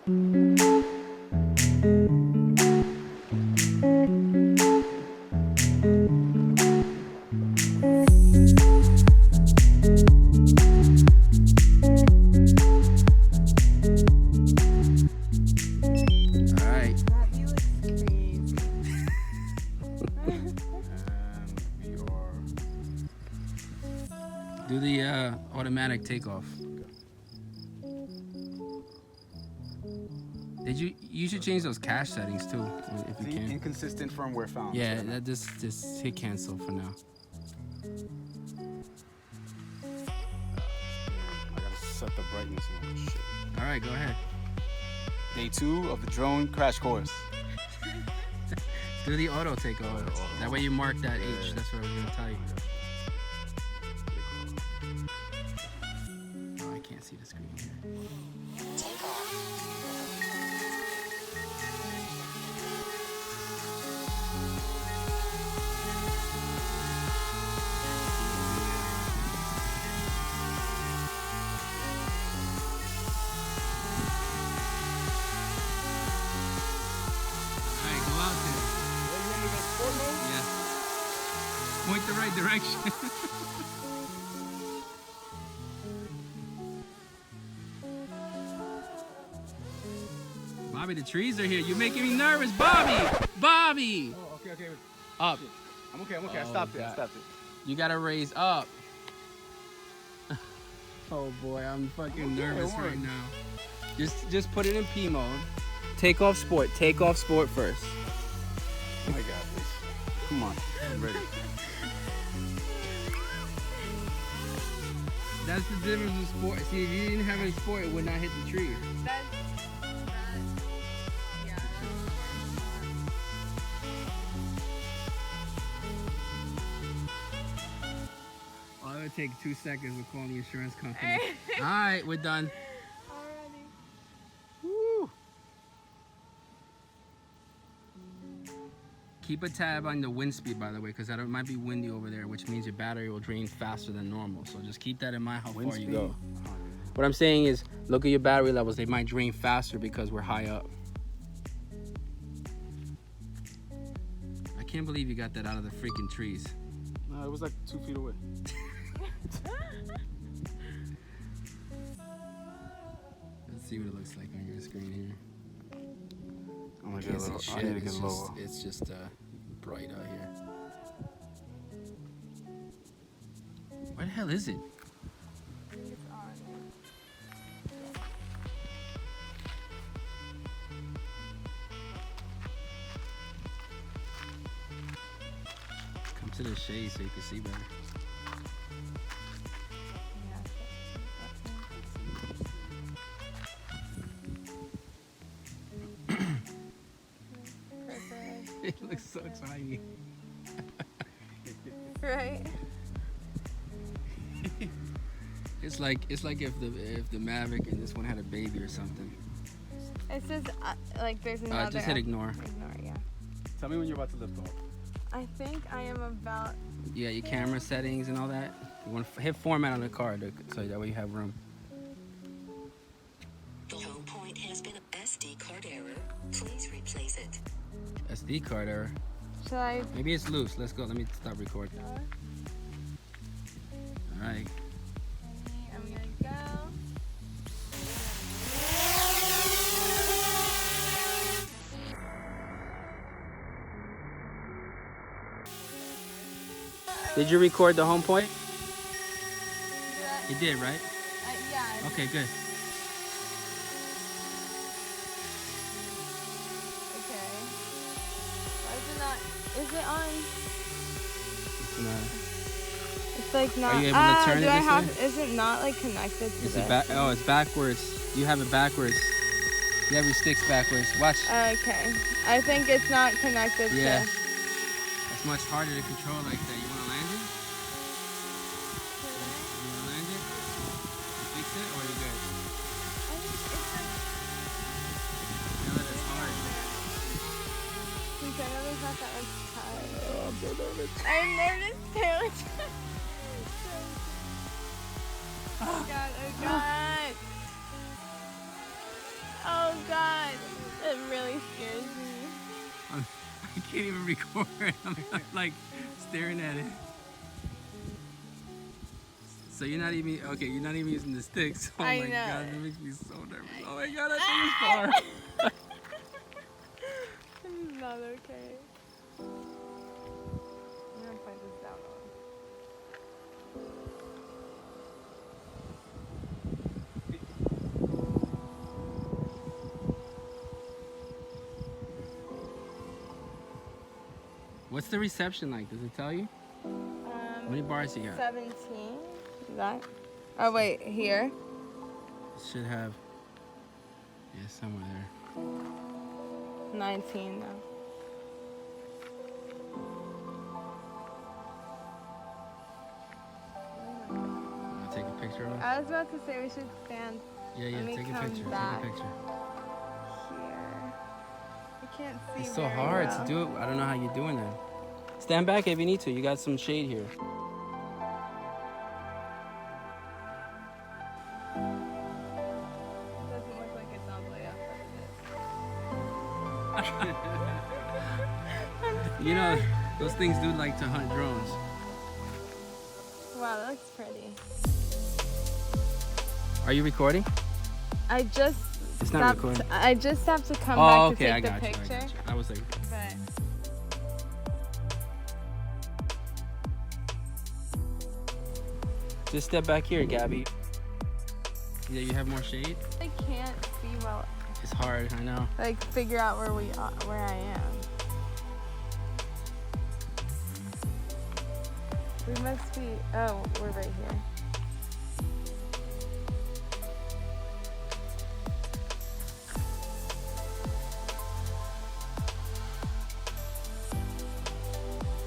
Do the automatic takeoff. You should change those cache settings too, if you can. Inconsistent firmware found. Yeah, that just hit cancel for now. I gotta set the brightness on. Shit. All right, go ahead. Day 2 of the drone crash course. Do the auto takeoff. That way you mark that H. That's what I was gonna tell you. Oh, I can't see the screen here. Point the right direction. Bobby, the trees are here. You're making me nervous, Bobby! Bobby! Oh, okay. Up. I'm okay. I stopped it. You gotta raise up. Oh boy, I'm fucking nervous right now. Just put it in P mode. Take off sport first. I got this. Come on, I'm ready. That's the difference in sport. See, if you didn't have any sport, it would not hit the tree. Oh, it would take 2 seconds. We're calling the insurance company. All right, we're done. Already. Woo. Keep a tab on the wind speed, by the way, because it might be windy over there, which means your battery will drain faster than normal. So just keep that in mind how far you go. What I'm saying is, look at your battery levels. They might drain faster because we're high up. I can't believe you got that out of the freaking trees. No, it was like 2 feet away. Let's see what it looks like on your screen here. I need to get lower. It's just bright out here. Where the hell is it? It's on. Come to the shade so you can see better. It looks so tiny. Right. It's like if the Mavic and this one had a baby or something. It says like there's another. Just hit ignore. Ignore, yeah. Tell me when you're about to lift off. I think I am about. Yeah, your camera settings and all that. You want to hit format on the card so that way you have room. The home point has been SD card error. Please replace it. SD card error. Shall I? Maybe it's loose. Let's go. Let me stop recording. Sure. All right. I'm gonna go. Did you record the home point? Did I- You did, right? yeah. Okay, good. Okay. Why is it not? Is it on? It's not. It's like not. Are you able to turn it do I this have? way? Is it not like connected to Is this? it back? Oh, it's backwards. You have it backwards. You have your sticks backwards. Watch. Okay. I think it's not connected Yeah. to. It's much harder to control like that. You want to land it? You want to land it? Fix it, or are you good? You know that it's hard. Since I know there's not that much time. Oh, I'm so nervous. I'm nervous too. Oh god, oh god. Oh God, it really scares me. I can't even record. I'm like staring at it. So you're not even You're not even using the sticks. Oh I my know. God, that makes me so nervous. Oh my God, I think it's far. This is not okay. I'm gonna point this down on. What's the reception like? Does it tell you? How many bars you got? 17. You got? Oh wait, here. It should have. Yeah, somewhere there. 19 now. I'll take a picture of it. I was about to say we should stand Yeah, Let me take a come picture. back. Take a picture. here. I can't see. It's so very hard well. to do it. I don't know how you're doing that. Stand back if you need to. You got some shade here. It doesn't look like it's all the way up, but it is. You know, those things do like to hunt drones. Wow, that looks pretty. Are you recording? I just It's not stopped. recording. I just have to come Oh, back okay, to I take got the you. picture. I was like, But just step back here, Gabby. Yeah, you have more shade. I can't see well. It's hard, I know. Like figure out where I am. We must be. Oh, we're right here.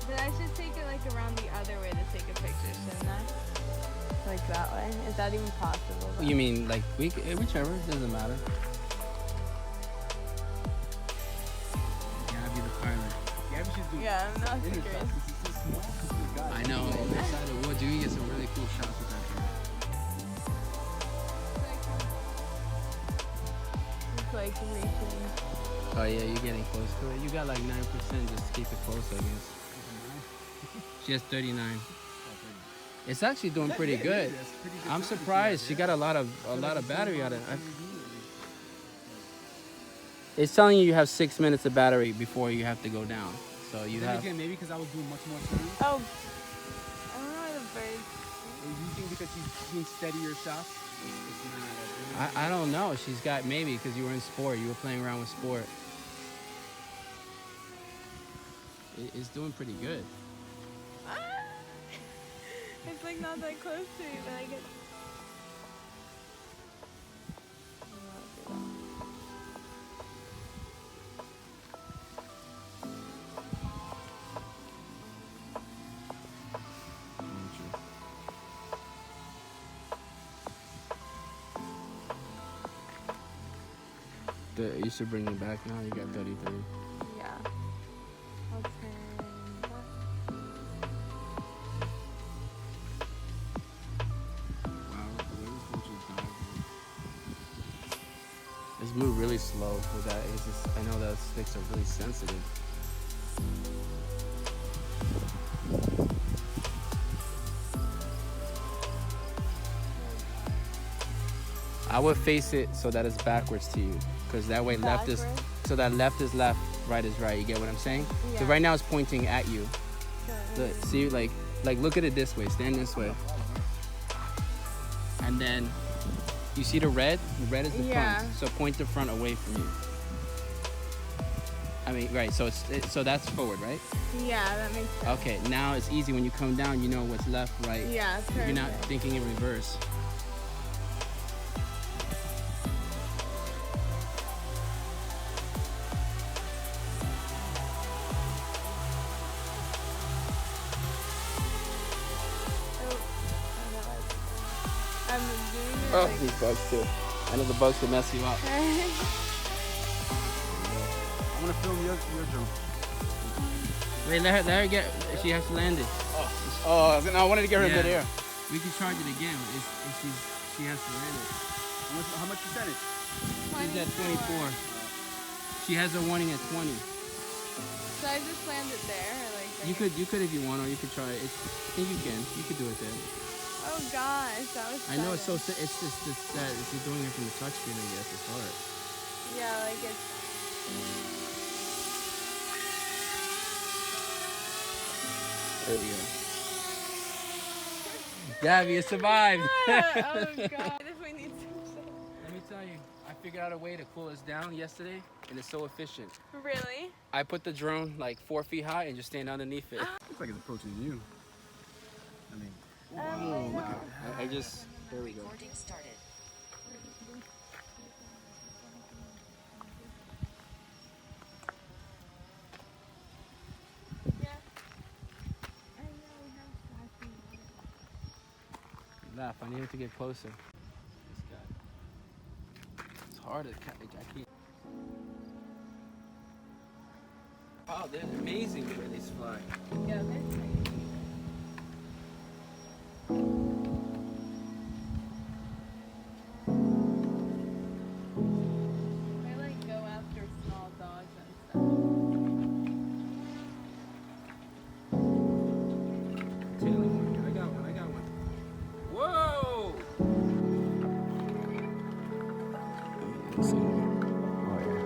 But I should take it like around the other way to take a picture, shouldn't I? Like that way? Is that even possible? You mean like whichever? It doesn't matter. Gabby the pilot. Gabby should do Yeah, I'm not inner serious. shots. This is so small. This is God. I know. On this side of the wood, you can get some really cool shots with that drone. It's like reaching. Oh yeah, you're getting close to it. You got like 9%. Just keep it close, I guess. She has 39. It's actually doing pretty good. I'm surprised. She got a lot of battery out of it. It's telling you have 6 minutes of battery before you have to go down. So you Then have. again, maybe because I was doing much more turns. Oh, I don't know where the birds. And you think because she's doing steadier shots? It's not. I don't know. She's got maybe because you were in sport. You were playing around with sport. It's doing pretty good. It's like not that close to me, but I get. You should bring it back now. You got 33. Yeah. I'll turn back. Just move really slow with that. It's just, I know that sticks are really sensitive. I would face it so that it's backwards to you, because that way left is Backwards? so that left is left, right is right. You get what I'm saying? So Yeah. right now it's pointing at you. Sure. Look, see, like look at it this way. Stand this way. And then you see the red? The red is the Yeah. front. So point the front away from you. I mean, right. So so that's forward, right? Yeah, that makes sense. Okay. Now it's easy when you come down. You know what's left, right. Yeah, perfect. You're not thinking in reverse. I'm doing it Oh, like... these bugs too. I know the bugs will mess you up. I want to film your drone. Wait, let her get. She has to land it. Oh, I wanted to get her in Yeah. midair. We can charge it again if she has to land it. How much percentage? She's at 24. She has a warning at 20. So I just land it there, or like. You could if you want, or you could try it. I think you can. You could do it there. Oh gosh, that was. I know it's so. sudden. It's just that if you're doing it from the touchscreen, I guess it's hard. Yeah, like it's. There we go. Gabby, you survived. Oh god. If we need some. Let me tell you, I figured out a way to cool us down yesterday, and it's so efficient. Really? I put the drone like 4 feet high and just stand underneath it. Looks like it's approaching you. I mean, I just, there we go. Recording started. Yeah. I know we have flashing Laugh, I need it to get closer. This guy. It's hard to catch. I can't. Wow, they're amazing the way they fly. Yeah, they're crazy. They like go after small dogs and stuff. Tailing one. I got one. Whoa! let's see. Oh yeah.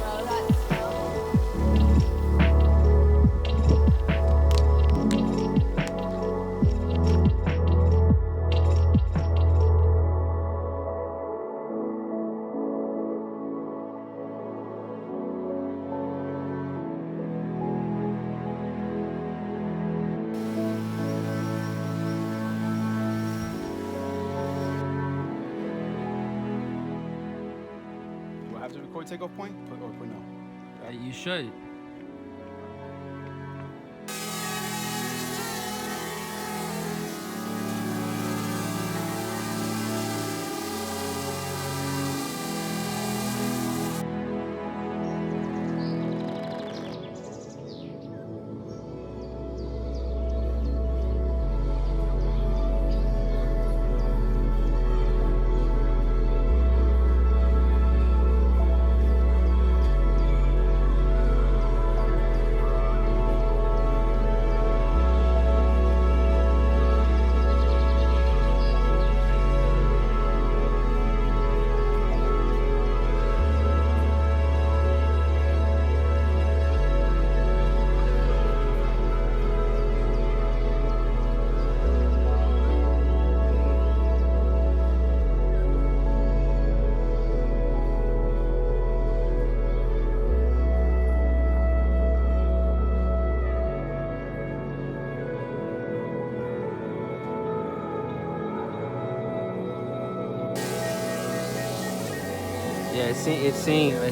Well, that's Do I have to record takeoff point? Or put no? You should. Yeah, it's seeing. I'm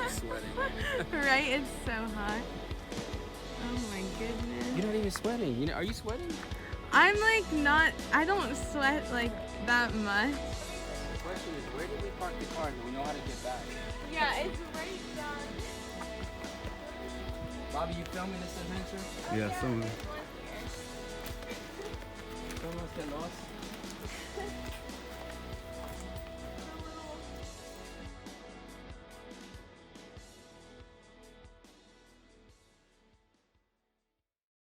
sweating. right? It's so hot. Oh my goodness. You're not even sweating. Are you sweating? I'm like not. I don't sweat like that much. The question is, where did we park the car and we know how to get back? Yeah, it's right down. Bobby, you filming this adventure? Yeah, some. Don't get lost.